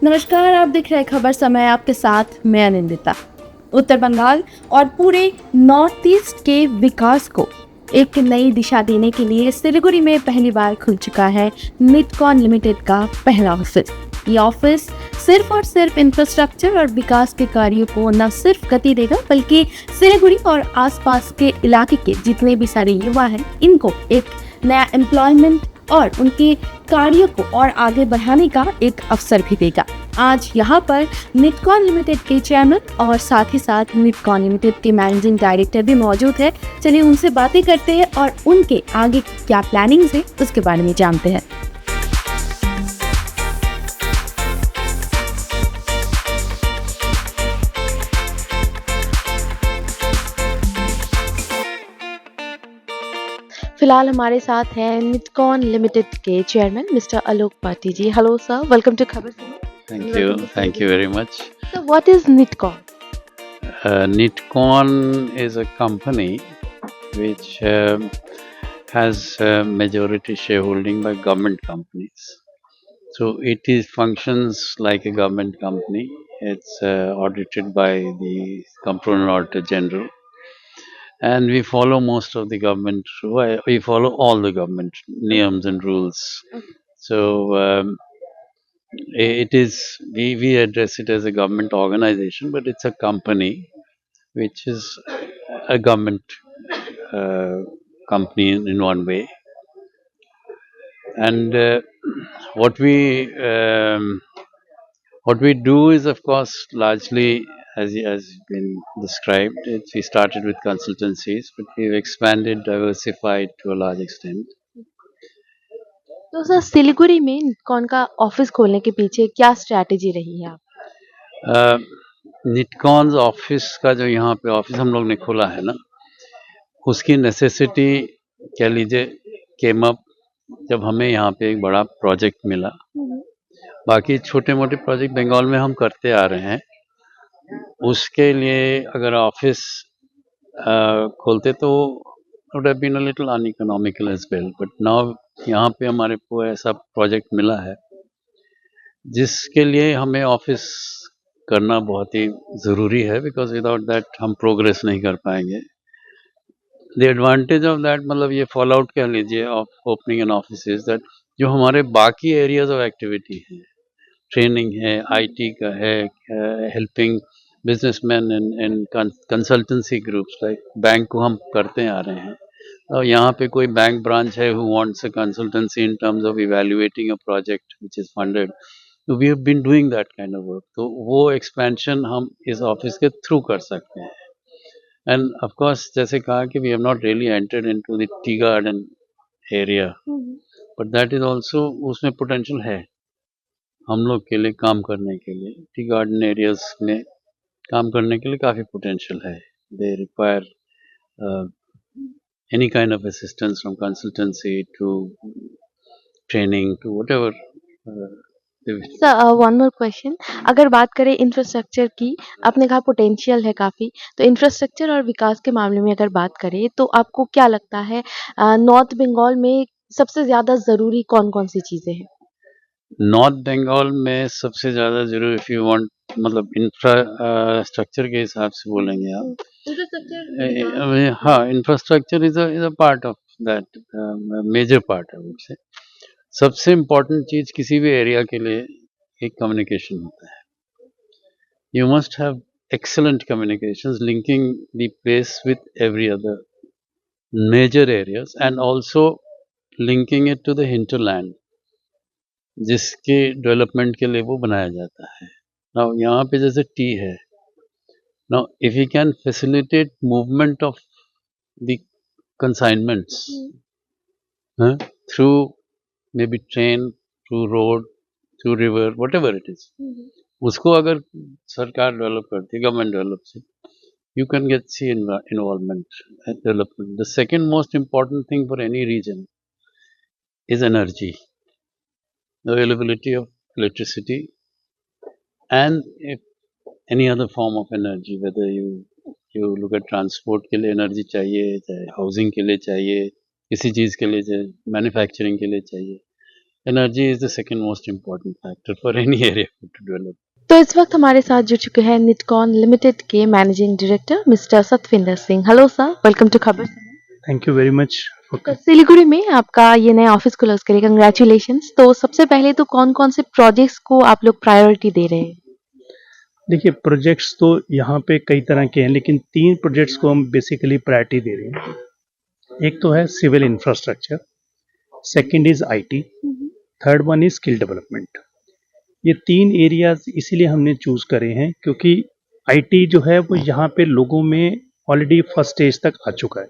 नमस्कार, आप देख रहे हैं खबर समय, आपके साथ मैं अनिंदिता। उत्तर बंगाल और पूरे नॉर्थ ईस्ट के विकास को एक नई दिशा देने के लिए सिलीगुड़ी में पहली बार खुल चुका है निटकॉन लिमिटेड का पहला ऑफिस। ये ऑफिस सिर्फ और सिर्फ इंफ्रास्ट्रक्चर और विकास के कार्यों को न सिर्फ गति देगा, बल्कि सिलीगुड़ी और आसपास के इलाके के जितने भी सारे युवा हैं, इनको एक नया एम्प्लॉयमेंट और उनके कार्यों को और आगे बढ़ाने का एक अवसर भी देगा। आज यहाँ पर निटकॉन लिमिटेड के चेयरमैन और साथ ही साथ निटकॉन लिमिटेड के मैनेजिंग डायरेक्टर भी मौजूद है। चलिए उनसे बातें करते हैं और उनके आगे क्या प्लानिंग्स है उसके बारे में जानते हैं। फिलहाल हमारे साथ हैं निटकॉन लिमिटेड के chairman mister Alok Pati ji. Hello sir, welcome to Khabar Samay. Thank you very much. So what is Nitcon? Nitcon is a company which has majority shareholding by government companies. So it functions like a government company. It's audited by the Comptroller Auditor General, and we follow most of the government. We follow all the government norms and rules. So it is we address it as a government organization, but it's a company which is a government uh, company in one way. And what we what we do is, of course, largely as been described. We started with consultancies, but we've expanded, diversified to a large extent. तो sir Siliguri में निटकॉन का office खोलने के पीछे क्या strategy रही है आप? निटकॉन्स ऑफिस का जो यहाँ पे ऑफिस हम लोग ने खोला है ना, उसकी नेसेसिटी कह लीजिए केम अप जब हमें यहाँ पे एक बड़ा प्रोजेक्ट मिला। बाकी छोटे मोटे प्रोजेक्ट बंगाल में हम करते आ रहे हैं, उसके लिए अगर ऑफिस खोलते तो would have been a little uneconomical as well, but now यहाँ पे हमारे को ऐसा प्रोजेक्ट मिला है जिसके लिए हमें ऑफिस करना बहुत ही ज़रूरी है, बिकॉज विदाउट दैट हम प्रोग्रेस नहीं कर पाएंगे। द एडवांटेज ऑफ दैट, मतलब ये फॉल आउट कह लीजिए of opening an office, is that जो हमारे बाकी एरियाज ऑफ एक्टिविटी है, ट्रेनिंग है, आईटी का है, हेल्पिंग बिजनेसमैन इन कंसल्टेंसी ग्रुप्स, लाइक बैंक को हम करते आ रहे हैं, और यहाँ पे कोई बैंक ब्रांच है who wants a consultancy in terms of evaluating a project which is funded, तो we have been doing that kind of work. तो वो एक्सपेंशन हम इस ऑफिस के थ्रू कर सकते हैं। एंड ऑफ कोर्स जैसे कहा कि we have not really entered into the tea garden area, but that is also, उसमें पोटेंशियल है हम लोग के लिए काम करने के लिए। टी गार्डन एरियाज में काम करने के लिए काफ़ी पोटेंशियल है। They require any kind of assistance from consultancy to training to whatever. Sir one more question, अगर बात करें इंफ्रास्ट्रक्चर की, आपने कहा पोटेंशियल है काफ़ी, तो इंफ्रास्ट्रक्चर और विकास के मामले में अगर बात करें तो आपको क्या लगता है नॉर्थ बंगाल में सबसे ज़्यादा ज़रूरी कौन-कौन सी चीज़ें हैं? नॉर्थ बंगाल में सबसे ज़्यादा ज़रूरी, इफ़ यू वांट, मतलब इंफ्रास्ट्रक्चर के हिसाब से बोलेंगे आप, हाँ, infrastructure is a part of that, major part है उससे। सबसे इम्पोर्टेंट चीज़ किसी भी एरिया के लिए एक कम्युनिकेशन होता है। You must have excellent communications linking the place with every other major areas, and also linking it to the hinterland जिसके डेवलपमेंट के लिए वो बनाया जाता है। नाउ यहाँ पे जैसे टी है, now if you can facilitate movement of the consignments through may be train, through road, through river, what ever it is, उसको अगर सरकार डेवलप करती है, गवर्नमेंट डेवलप से, you can get see involvement and development. The second most important thing for any region is energy, the availability of electricity, and if any other form of energy, whether you look at transport के लिए energy चाहिए, चाहे housing के लिए चाहिए, किसी चीज़ के लिए चाहिए, manufacturing के लिए चाहिए, Energy is the second most important factor for any area to develop. तो इस वक्त हमारे साथ जुड़ चुके हैं निटकॉन लिमिटेड के managing director mister Satwinder Singh. Hello sir, welcome to Khabar. Thank you very much. तो सिलीगुड़ी में आपका ये नया ऑफिस क्लोज करें, कंग्रेचुलेशंस। तो सबसे पहले तो कौन कौन से प्रोजेक्ट्स को आप लोग प्रायोरिटी दे रहे हैं? देखिए, प्रोजेक्ट्स तो यहाँ पे कई तरह के हैं, लेकिन 3 प्रोजेक्ट्स को हम बेसिकली प्रायोरिटी दे रहे हैं। एक तो है civil infrastructure, second is IT, third one is skill development. ये 3 एरियाज इसीलिए हमने चूज करे हैं क्योंकि आईटी जो है वो यहाँ पे लोगों में ऑलरेडी फर्स्ट स्टेज तक आ चुका है,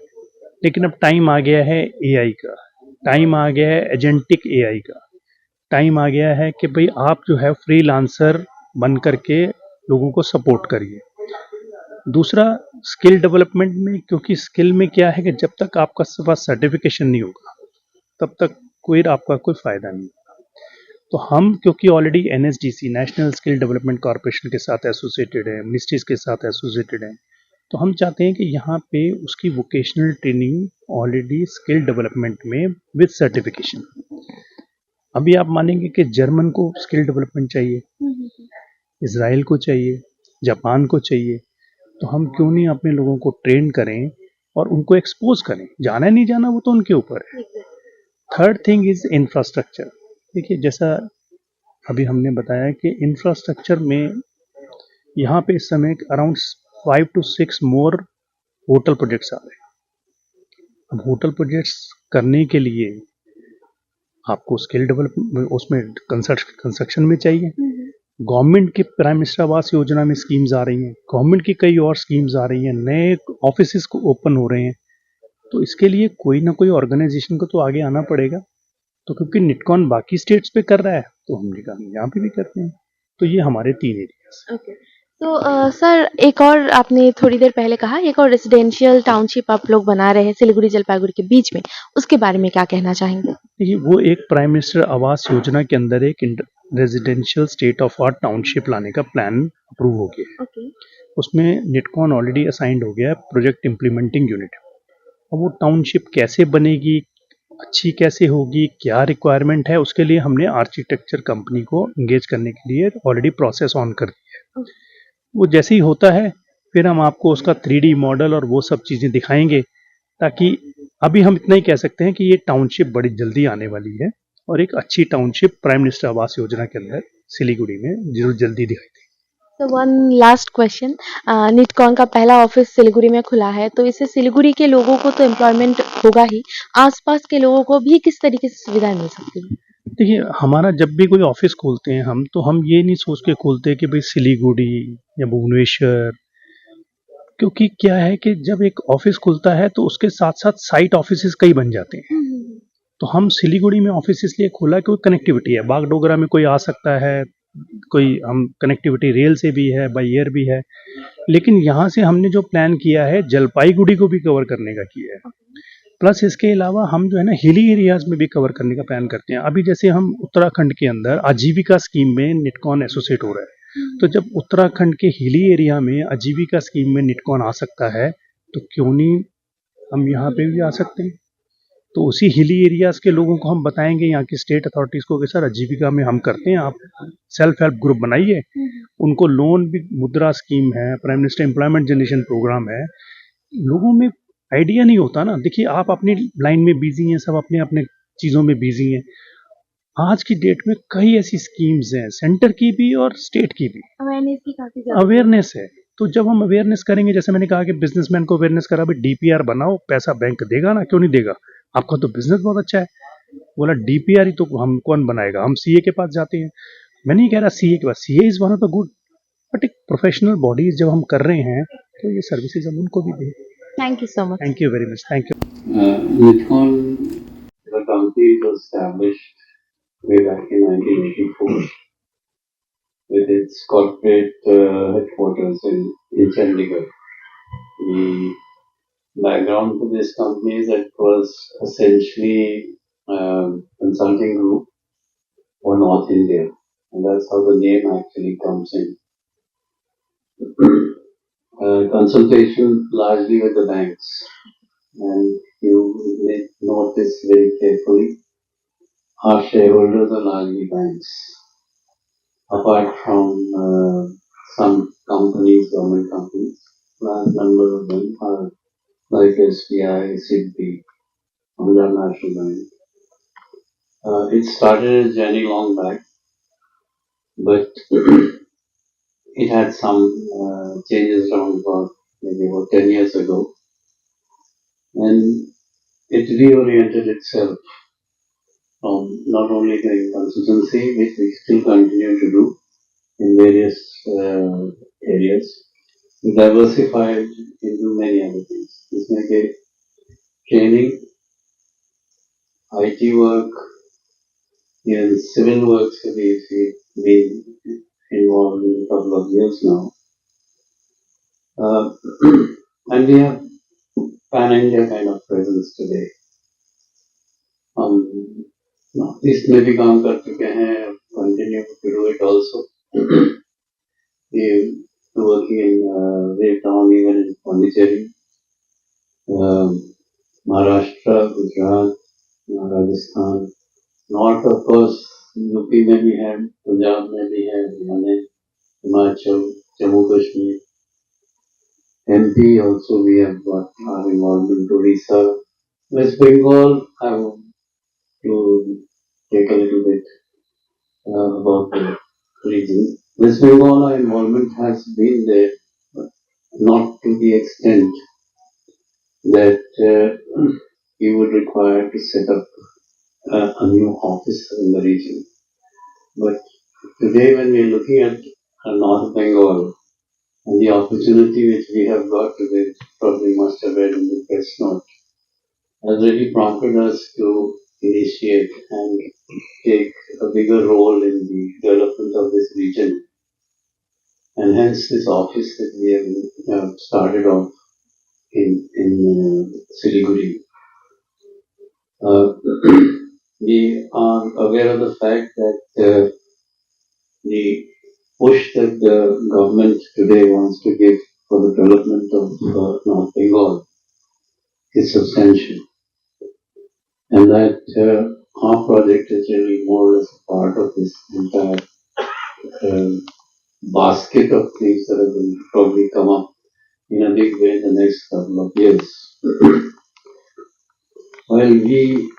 लेकिन अब टाइम आ गया है एआई का, टाइम आ गया है एजेंटिक एआई का, टाइम आ गया है कि भाई आप जो है फ्रीलांसर बन करके लोगों को सपोर्ट करिए। दूसरा स्किल डेवलपमेंट में, क्योंकि स्किल में क्या है कि जब तक आपका पास सर्टिफिकेशन नहीं होगा तब तक आपका कोई फ़ायदा नहीं। तो हम क्योंकि already NSDC national skill development corporation के साथ एसोसिएटेड है, मिनिस्ट्रीज के साथ एसोसिएटेड हैं, तो हम चाहते हैं कि यहाँ पे उसकी vocational training already skill development में विद सर्टिफिकेशन। अभी आप मानेंगे कि जर्मन को स्किल डेवलपमेंट चाहिए, इजराइल को चाहिए, जापान को चाहिए, तो हम क्यों नहीं अपने लोगों को ट्रेन करें और उनको एक्सपोज करें। जाना नहीं जाना वो तो उनके ऊपर है। Third thing is infrastructure. देखिए, जैसा अभी हमने बताया कि इंफ्रास्ट्रक्चर में यहाँ पे इस समय around 5 to 6 more hotel projects आ रहे हैं। अब होटल प्रोजेक्ट्स करने के लिए आपको स्किल डेवलपमेंट उसमें कंस्ट्रक्शन में चाहिए। गवर्नमेंट की प्राइम मिनिस्टर आवास योजना में स्कीम्स आ रही हैं, गवर्नमेंट की कई और स्कीम्स आ रही हैं, नए ऑफिसेस को ओपन हो रहे हैं, तो इसके लिए कोई ना कोई ऑर्गेनाइजेशन को तो आगे आना पड़ेगा। तो क्योंकि निटकॉन बाकी स्टेट्स पे कर रहा है तो हमने कहा हम यहाँ पे भी करते हैं। तो ये हमारे 3 एरियाज। ओके। तो सर, एक और आपने थोड़ी देर पहले कहा एक और रेजिडेंशियल टाउनशिप आप लोग बना रहे हैं सिलीगुड़ी जलपाईगुड़ी के बीच में, उसके बारे में क्या कहना चाहेंगे? देखिए, वो एक प्राइम मिनिस्टर आवास योजना के अंदर एक residential state of art township लाने का प्लान अप्रूव हो गया। ओके। उसमें निटकॉन ऑलरेडी असाइंड हो गया है प्रोजेक्ट इम्प्लीमेंटिंग यूनिट। अब वो टाउनशिप कैसे बनेगी, अच्छी कैसे होगी, क्या रिक्वायरमेंट है, उसके लिए हमने आर्किटेक्चर कंपनी को इंगेज करने के लिए ऑलरेडी प्रोसेस ऑन कर दिया है। वो जैसे ही होता है फिर हम आपको उसका 3D मॉडल और वो सब चीज़ें दिखाएंगे, ताकि अभी हम इतना ही कह सकते हैं कि ये टाउनशिप बड़ी जल्दी आने वाली है और एक अच्छी township prime minister Awas Yojana के अंदर सिलीगुड़ी में जरूर जल्दी दिखाई देगी। तो वन लास्ट क्वेश्चन, निटकॉन का पहला ऑफिस सिलीगुड़ी में खुला है, तो इससे सिलीगुड़ी के लोगों को तो एम्प्लॉयमेंट होगा ही, आसपास के लोगों को भी किस तरीके से सुविधाएं मिल सकती है? देखिए, हमारा जब भी कोई ऑफिस खोलते हैं हम, तो हम ये नहीं सोच के खोलते कि भाई सिलीगुड़ी या भुवनेश्वर, क्योंकि क्या है कि जब एक ऑफिस खुलता है तो उसके साथ साथ साइट ऑफिसेस कई बन जाते हैं। तो हम सिलीगुड़ी में ऑफिस इसलिए खोला कि कनेक्टिविटी है, बागडोगरा में कोई आ सकता है, कोई हम कनेक्टिविटी रेल से भी है, बाई एयर भी है, लेकिन यहाँ से हमने जो प्लान किया है जलपाईगुड़ी को भी कवर करने का किया है। प्लस इसके अलावा हम जो है ना हिली एरियाज में भी कवर करने का प्लान करते हैं। अभी जैसे हम उत्तराखंड के अंदर आजीविका स्कीम में निटकॉन एसोसिएट हो रहा है, तो जब उत्तराखंड के हिली एरिया में आजीविका स्कीम में निटकॉन आ सकता है तो क्यों नहीं हम यहाँ पे भी आ सकते हैं। तो उसी हिली एरियाज के लोगों को हम बताएंगे, यहाँ की स्टेट अथॉरिटीज़ को, कि सर आजीविका में हम करते हैं, आप सेल्फ हेल्प ग्रुप बनाइए, उनको लोन भी, मुद्रा स्कीम है, prime minister employment generation programme है। लोगों में आइडिया नहीं होता ना। देखिए, आप अपनी लाइन में बिजी हैं, सब अपने अपने चीज़ों में बिजी हैं। आज की डेट में कई ऐसी स्कीम्स हैं, सेंटर की भी और स्टेट की भी। अवेयरनेस की काफी ज़्यादा अवेयरनेस है, तो जब हम अवेयरनेस करेंगे, जैसे मैंने कहा कि बिजनेसमैन को अवेयरनेस करा, भाई डीपीआर बनाओ, पैसा बैंक देगा ना, क्यों नहीं देगा, आपका तो बिजनेस बहुत अच्छा है। बोला डीपीआर ही तो हम कौन बनाएगा, हम सीए के पास जाते हैं। मैं नहीं कह रहा सीए के पास, CA is one of the good, but एक प्रोफेशनल बॉडीज जब हम कर रहे हैं तो ये सर्विसेज हम उनको भी दें। Thank you so much. Thank you very much. Thank you. Nitcon, the company was established way back in 1984 with its corporate headquarters in Chandigarh. The background to this company is that it was essentially consulting group for North India, and that's how the name actually comes in. Consultation largely with the banks, and you may note this very carefully. our shareholders are largely banks. Apart from some companies, government companies, large number of them are like SBI, SIDBI, Punjab National Bank. It started a journey long back, but it had some changes around about maybe about 10 years ago, and it reoriented itself from not only doing consultancy, which we still continue to do in various areas, diversified into many other things. इसमें के training, IT work, even civil works we've been involved in a couple of years now. And we have pan-India kind of presence today. हम north में भी काम कर चुके हैं, continue to do it also. We working in Vietnam, even in Pondicherry, Maharashtra, Gujarat, Rajasthan, North of course, UP में भी है, पंजाब में भी है, Haryana, Himachal, Jammu Kashmir, MP also we have got our involvement, Odisha, West Bengal. I want to take a little bit about the region. West Bengal, our involvement has been there, but not to the extent that we would require to set up a new office in the region. But today, when we are looking at North Bengal and the opportunity which we have got today, probably must have read in the press note, has really prompted us to initiate and take a bigger role in the development of this region. And hence this office that we have started off in Siliguri. We are aware of the fact that the push that the government today wants to give for the development of North Bengal is substantial. And that our project is really more or less a part of this entire basket of things that are going to probably come up in a big way in the next couple of years. While we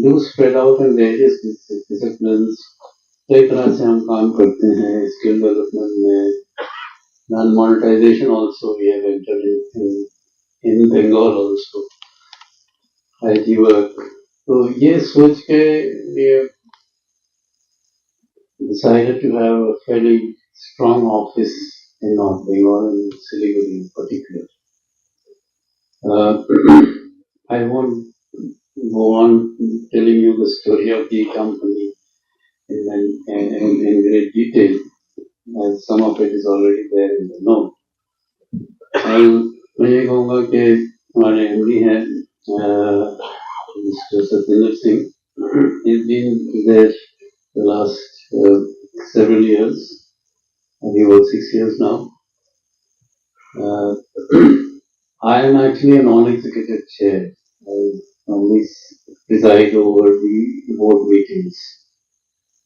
do spread out in various disciplines, कई तरह से हम काम करते हैं skill development में, non monetization also we have entered in Bengal also, IT work. तो ये सोच के we have decided to have a fairly strong office in North Bengal and Siliguri in particular. I won't go on telling you the story of the company in great detail, as some of it is already there in the note. मैं ये कहूँगा कि हमारे MD हैं Mr. Satinder Singh. He's been there the last several years. He works 6 years now. I am actually a non-executive chair. I normally preside over the board meetings.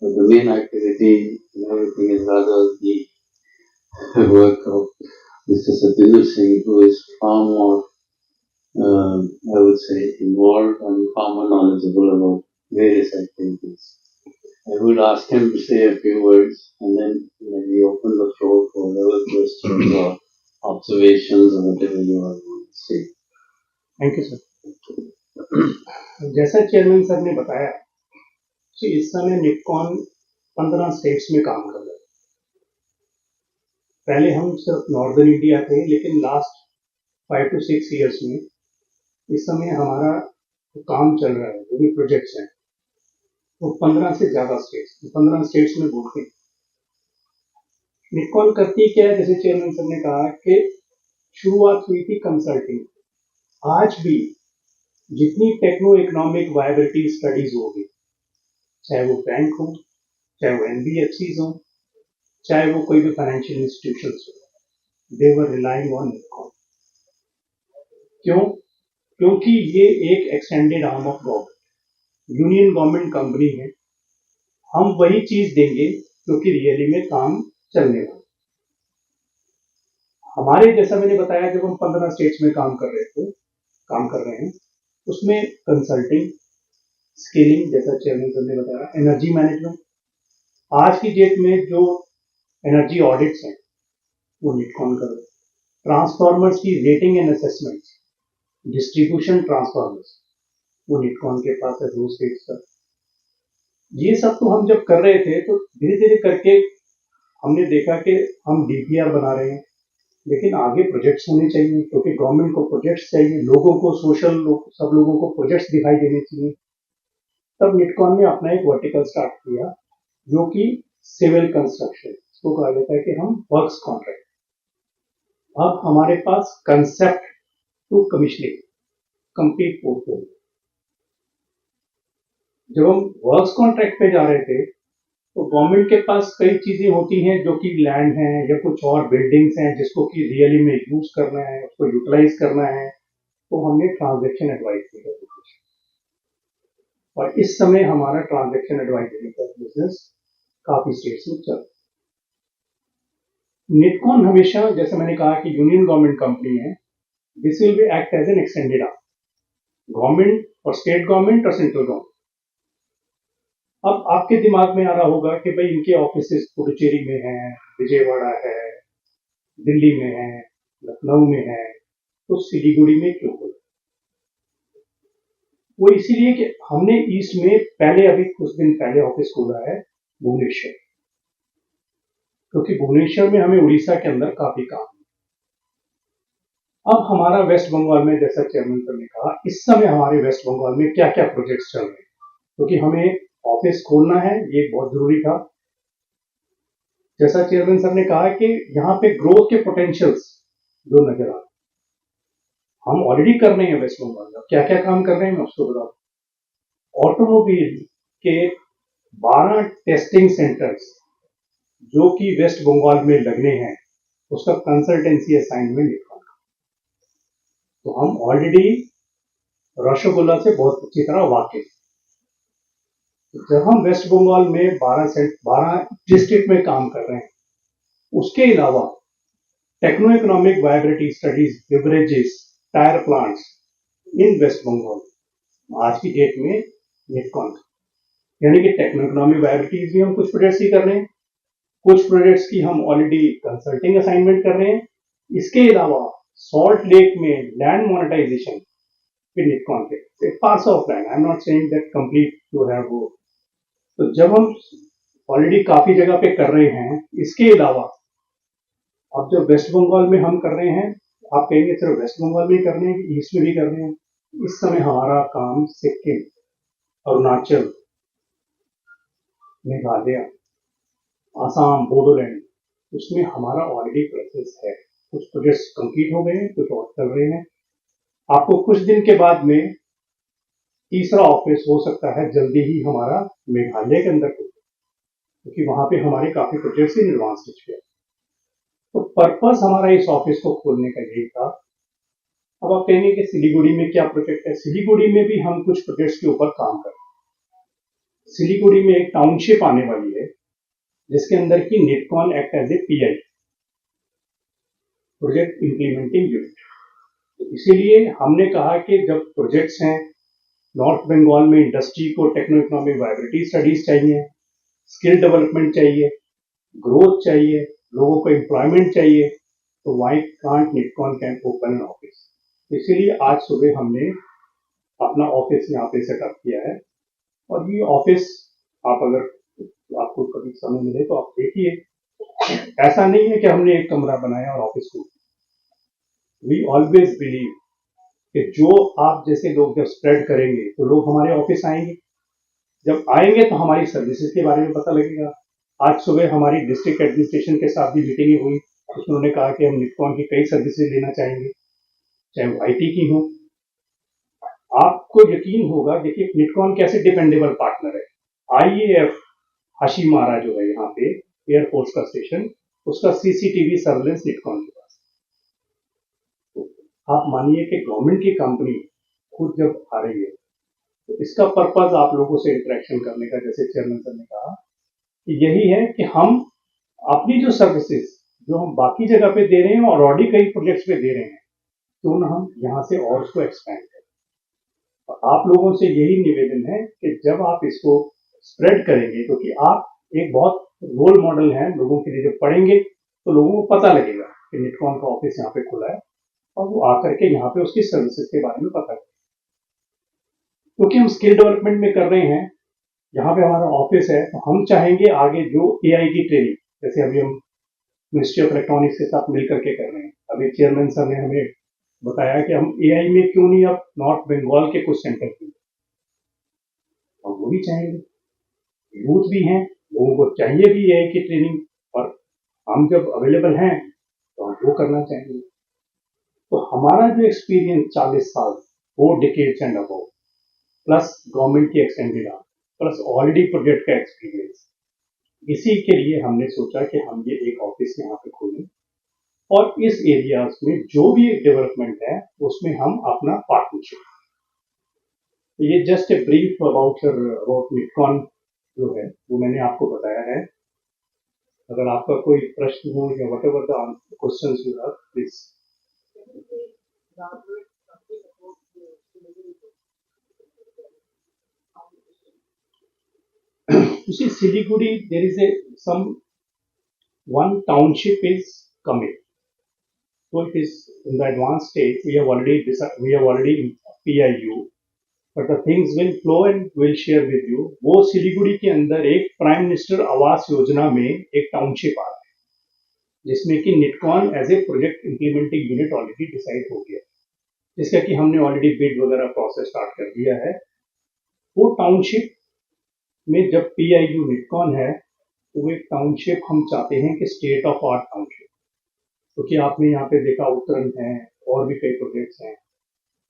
But the main activity and everything is rather the work of Mr. Satinder Singh, who is far more, I would say, involved and far more knowledgeable about various activities. I would ask him to say a few words and then we open the floor for whatever questions or observations or whatever you are going to say. Thank you sir. जैसा chairman sir ने बताया कि इस समय निपकॉन 15 states में काम कर रहा है। पहले हम सिर्फ नॉर्दर्न इंडिया थे, लेकिन लास्ट 5 to 6 इयर्स में इस समय हमारा काम चल रहा है, जो भी प्रोजेक्ट्स हैं वो 15 से ज्यादा स्टेट्स, 15 स्टेट्स में घूमते हैं। निपकॉन करती क्या है, जैसे चेयरमैन सर ने कहा कि शुरुआत हुई थी कंसल्टिंग। आज भी जितनी टेक्नो इकोनॉमिक वायबिलिटी स्टडीज होगी, चाहे वो बैंक हो, चाहे वो NBFCs हो, चाहे वो कोई भी फाइनेंशियल इंस्टीट्यूशंस हो, दे वर रिलाइंग ऑन निपकॉन। क्यों? क्योंकि ये एक extended arm of government, union government company है, हम वही चीज देंगे जो कि रियली में काम चलने वाला। हमारे जैसा मैंने बताया, जब हम 15 स्टेट्स में काम कर रहे हैं, उसमें कंसल्टिंग, स्किलिंग, जैसा चेयरमैन सर ने बताया, एनर्जी मैनेजमेंट, आज की डेट में जो एनर्जी ऑडिट्स हैं वो निटकॉन कर रहे हैं, ट्रांसफार्मर्स की rating and assessment, distribution transformers, वो निटकॉन के पास है, दो स्टेट्स का। ये सब तो हम जब कर रहे थे तो धीरे धीरे करके हमने देखा कि हम डीपीआर बना रहे हैं, लेकिन आगे प्रोजेक्ट्स होने चाहिए, क्योंकि गवर्नमेंट को प्रोजेक्ट्स चाहिए, लोगों को, सब लोगों को प्रोजेक्ट्स दिखाई देने चाहिए। तब निटकॉन ने अपना एक वर्टिकल स्टार्ट किया, जो कि सिविल कंस्ट्रक्शन, इसको कहा जाता है कि हम वर्क्स कॉन्ट्रैक्ट। अब हमारे पास concept to commissioning complete portfolio. जब हम वर्क्स कॉन्ट्रैक्ट पे जा रहे थे तो गवर्नमेंट के पास कई चीजें होती हैं, जो कि लैंड है या कुछ और बिल्डिंग्स हैं जिसको कि रियली में यूज करना है, उसको यूटिलाइज करना है, तो हमने ट्रांजैक्शन एडवाइस किया। और इस समय हमारा ट्रांजैक्शन एडवाइजरी का बिजनेस काफी स्टेट्स में चल रहा है। निटकॉन हमेशा, जैसे मैंने कहा कि यूनियन गवर्नमेंट कंपनी है, this will be act as an extended arm, government और स्टेट गवर्नमेंट और सेंट्रल गवर्नमेंट। अब आपके दिमाग में आ रहा होगा कि भाई इनके ऑफिसेस पुडुचेरी में हैं, विजयवाड़ा है, दिल्ली में है, लखनऊ में है, तो सिलीगुड़ी में क्यों खोला? वो इसीलिए कि हमने ईस्ट में पहले, अभी कुछ दिन पहले ऑफिस खोला है भुवनेश्वर, क्योंकि भुवनेश्वर में हमें उड़ीसा के अंदर काफी काम है। अब हमारा वेस्ट बंगाल में, जैसा चेयरमैन सर ने कहा, इस समय हमारे वेस्ट बंगाल में क्या क्या प्रोजेक्ट्स चल रहे हैं, क्योंकि हमें ऑफिस खोलना है, ये बहुत जरूरी था। जैसा चेयरमैन सर ने कहा कि यहाँ पे ग्रोथ के पोटेंशियल्स जो नजर आ रहे, हम ऑलरेडी कर रहे हैं वेस्ट बंगाल में, क्या क्या काम कर रहे हैं मैं उसको बता दूं। ऑटोमोबाइल के 12 टेस्टिंग सेंटर्स जो कि वेस्ट बंगाल में लगने हैं, उसका कंसल्टेंसी असाइनमेंट लिखा। तो हम ऑलरेडी रसगुल्ला से बहुत अच्छी तरह वाकिफ। जब हम वेस्ट बंगाल में 12 डिस्ट्रिक्ट में काम कर रहे हैं, उसके अलावा techno economic viability studies, beverages, tyre plants in West Bengal आज की डेट में निटकॉन, यानी कि टेक्नो इकोनॉमिक वायबिलिटीज भी हम कुछ प्रोजेक्ट्स ही कर रहे हैं, कुछ प्रोजेक्ट्स की हम ऑलरेडी कंसल्टिंग असाइनमेंट कर रहे हैं। इसके अलावा सॉल्ट लेक में लैंड मोनेटाइजेशन with Nitkon पे, it's parts of land. I'm not saying that complete to have वो। तो जब हम ऑलरेडी काफी जगह पे कर रहे हैं, इसके अलावा अब जब वेस्ट बंगाल में हम कर रहे हैं, आप कहेंगे सिर्फ वेस्ट बंगाल में ही कर रहे हैं कि ईस्ट में भी कर रहे हैं। इस समय हमारा काम सिक्किम, अरुणाचल, मेघालय, आसाम, बोडोलैंड, उसमें हमारा ऑलरेडी प्रोसेस है। कुछ प्रोजेक्ट्स कंप्लीट हो गए हैं, कुछ और चल रहे हैं। आपको कुछ दिन के बाद में तीसरा ऑफिस हो सकता है जल्दी ही हमारा मेघालय के अंदर, क्योंकि वहां पे हमारे काफी प्रोजेक्ट्स इन एडवांस स्टेज पे। तो पर्पस हमारा इस ऑफिस को खोलने का यही था। अब आप कहेंगे कि सिलीगुड़ी में क्या प्रोजेक्ट है? सिलीगुड़ी में भी हम कुछ प्रोजेक्ट्स के ऊपर काम कर रहे हैं। सिलीगुड़ी में एक टाउनशिप आने वाली है, जिसके अंदर की Nitcon act as a PI, project implementing unit. तो इसीलिए हमने कहा कि जब प्रोजेक्ट्स हैं, नॉर्थ बंगाल में इंडस्ट्री को टेक्नो इकोनॉमिक वायबिलिटी स्टडीज चाहिए, स्किल डेवलपमेंट चाहिए, ग्रोथ चाहिए, लोगों को एम्प्लॉयमेंट चाहिए, तो why can't Nitcon can open an office. इसीलिए आज सुबह हमने अपना ऑफिस यहाँ पे सेटअप किया है। और ये ऑफिस आप अगर आपको कभी समय मिले तो आप देखिए, ऐसा नहीं है कि हमने एक कमरा बनाया और ऑफिस को। वी ऑलवेज बिलीव कि जो आप जैसे लोग जब स्प्रेड करेंगे तो लोग हमारे ऑफिस आएंगे, जब आएंगे तो हमारी सर्विसेज के बारे में पता लगेगा। आज सुबह हमारी डिस्ट्रिक्ट एडमिनिस्ट्रेशन के साथ भी मीटिंग हुई, उसमें उन्होंने कहा कि हम निटकॉन की कई सर्विसेज लेना चाहेंगे, चाहे वो आईटी की हो। आपको यकीन होगा, देखिए निटकॉन कैसे डिपेंडेबल पार्टनर है। आईएएफ हाशीमारा जो है यहाँ पे एयरफोर्स का स्टेशन, उसका सीसीटीवी सर्वेलेंस निटकॉन के पास। तो आप मानिए कि गवर्नमेंट की कंपनी खुद जब आ रही है तो इसका पर्पज आप लोगों से इंटरेक्शन करने का, जैसे चेयरमैन सर ने कहा, कि यही है कि हम अपनी जो सर्विसेज जो हम बाकी जगह पे दे रहे हैं और ऑलरेडी कई प्रोजेक्ट्स पे दे रहे हैं, तो ना हम यहाँ से और उसको एक्सपेंड करें। और आप लोगों से यही निवेदन है कि जब आप इसको स्प्रेड करेंगे, क्योंकि आप एक बहुत रोल मॉडल हैं लोगों के लिए, जब पढ़ेंगे तो लोगों को पता लगेगा कि निटकॉन का ऑफिस यहाँ पे खुला है, और वो आकर के यहाँ पे उसकी सर्विसेज के बारे में पता करें। क्योंकि हम स्किल डेवलपमेंट में कर रहे हैं, यहाँ पे हमारा ऑफिस है, तो हम चाहेंगे आगे जो एआई की ट्रेनिंग, जैसे अभी हम मिनिस्ट्री ऑफ इलेक्ट्रॉनिक्स के साथ मिल करके कर रहे हैं, अभी चेयरमैन सर ने हमें बताया कि हम एआई में क्यों नहीं अब नॉर्थ बंगाल के कुछ सेंटर की, और वो भी चाहेंगे, यूथ भी हैं, लोगों को चाहिए भी एआई की ट्रेनिंग, और हम जब अवेलेबल हैं तो हम वो करना चाहेंगे। तो हमारा जो एक्सपीरियंस 40 साल, 4 decades and above, plus government की extended arm, plus already project का एक्सपीरियंस, इसी के लिए हमने सोचा कि हम ये एक ऑफिस यहाँ पे खोलें, और इस एरियाज में जो भी डेवलपमेंट है उसमें हम अपना पार्टनरशिप। तो ये जस्ट ए ब्रीफ अबाउट निटकॉन जो है वो मैंने आपको बताया है। अगर आपका कोई प्रश्न हो या what ever the questions you have, please. You see, Siliguri, there is one township is coming. So it is in the advanced stage. We have already in PIU, but the things will flow and will share with you. वो सिलीगुड़ी के अंदर एक prime minister Awas Yojana में एक township आ रहा है, जिसमें कि Nitcon as a project implementing unit already decide हो गया, जिसका कि हमने ऑलरेडी बिड वगैरह प्रोसेस स्टार्ट कर दिया है। वो टाउनशिप में जब PIU निटकॉन है, तो वो एक टाउनशिप हम चाहते हैं कि स्टेट ऑफ आर्ट टाउनशिप, क्योंकि आपने यहाँ पे देखा उत्तराखंड है और भी कई प्रोजेक्ट्स हैं,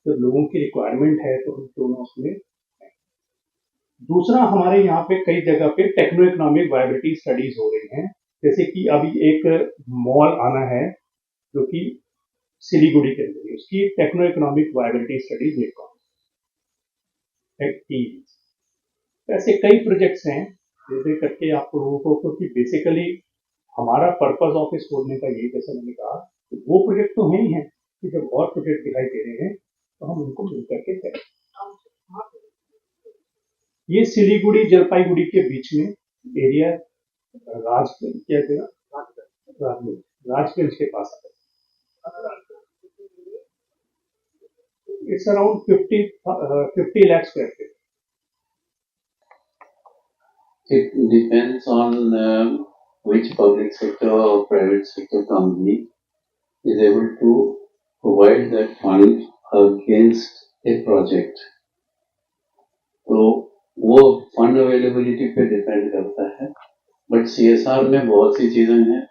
तो लोगों की रिक्वायरमेंट है, तो हम दोनों उसमें हैं। दूसरा, हमारे यहाँ पे कई जगह पे टेक्नो इकोनॉमिक वायबिलिटी स्टडीज हो रही हैं, जैसे कि अभी एक मॉल आना है जो कि सिलीगुड़ी के अंदर, उसकी टेक्नो इकोनॉमिक वायबिलिटी स्टडीज निटकॉन, ऐसे कई प्रोजेक्ट्स हैं जिसे करके आप लोगों को, क्योंकि बेसिकली हमारा पर्पस ऑफिस खोलने का यही, जैसे मैंने कहा, वो प्रोजेक्ट तो हैं ही हैं, कि जब और प्रोजेक्ट दिखाई दे रहे हैं तो हम उनको मिल करके करें। ये सिलीगुड़ी जलपाईगुड़ी के बीच में एरिया, राजगंज क्या जगह, राजगंज के पास है। It's around 50 lakh square feet. It depends on which public sector or private sector company is able to provide that fund against a project. तो वो फंड अवेलेबिलिटी पे डिपेंड करता है, बट CSR में बहुत सी चीजें हैं,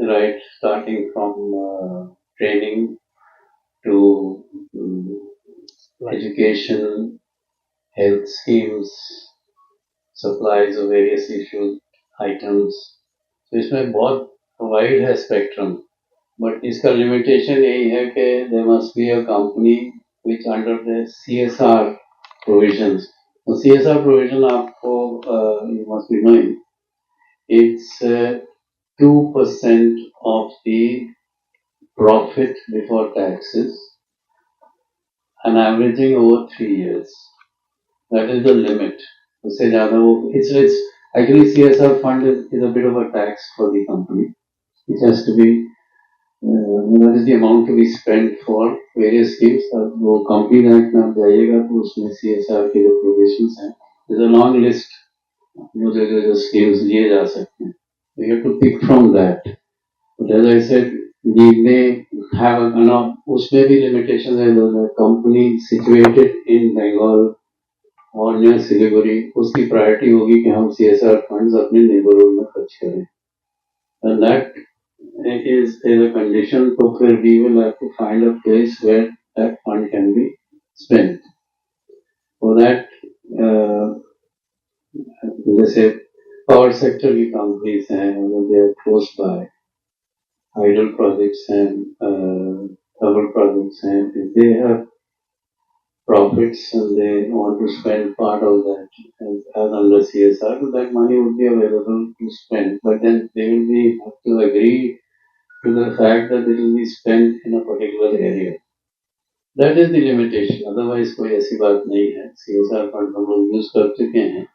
right, starting from training to education, health schemes, supplies of various issues, items. तो इसमें बहुत वाइड है स्पेक्ट्रम, बट इसका लिमिटेशन यही है कि there must be a company which under the CSR provisions. तो CSR provision आपको you must be knowing, it's 2% of the profit before taxes and averaging over 3 years. That is the limit. उससे ज़्यादा वो, it's actually CSR fund is a bit of a tax for the company. It has to be, that is the amount to be spent for various schemes. वो company act में आप जाइएगा तो उसमें CSR के जो प्रोविजंस हैं, there's a long list जो schemes लिए जा सकते हैं. You have to pick from that. But as I said, we may have उसमें भी limitations है. The company situated in Bengal और नियर सिलीगुड़ी, उसकी प्रायोरिटी होगी कि हम CSR फंड्स अपने नेबरहुड में खर्च करें, and that is a condition, तो फिर we will have to find a place where that fund can be spent. For that, जैसे पावर सेक्टर की कंपनीज हैं, they are close by, hydel projects हैं, थर्मल प्रोजेक्ट्स हैं, they have profits and they want to spend part of that as under CSR, so that money would be available to spend. But then they will be have to agree to the fact that it will be spent in a particular area. That is the limitation. Otherwise कोई ऐसी बात नहीं है. CSR fund हम लोग use कर चुके हैं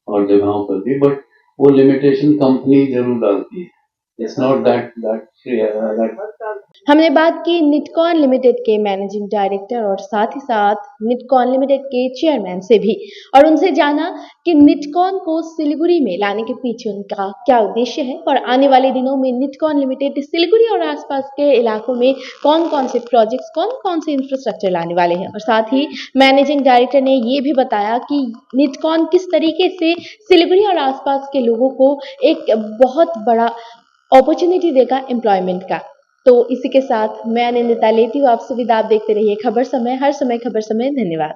और जगहों पर भी, बट वो लिमिटेशन कंपनी जरूर डालती है. It's not that हमने बात की निटकॉन लिमिटेड के मैनेजिंग डायरेक्टर और साथ ही साथ निटकॉन लिमिटेड के चेयरमैन से भी, और उनसे जाना कि निटकॉन को सिलीगुड़ी में लाने के पीछे उनका क्या उद्देश्य है और आने वाले दिनों में निटकॉन लिमिटेड सिलीगुड़ी और आसपास के इलाकों में कौन कौन से प्रोजेक्ट्स, कौन कौन से इंफ्रास्ट्रक्चर लाने वाले हैं। और साथ ही मैनेजिंग डायरेक्टर ने ये भी बताया कि निटकॉन किस तरीके से सिलीगुड़ी और आसपास के लोगों को एक बहुत बड़ा अपॉर्चुनिटी देगा एम्प्लॉयमेंट का। तो इसी के साथ मैं अनिंदिता लेती हूँ आपसे विदा। आप देखते रहिए खबर समय, हर समय खबर समय। धन्यवाद।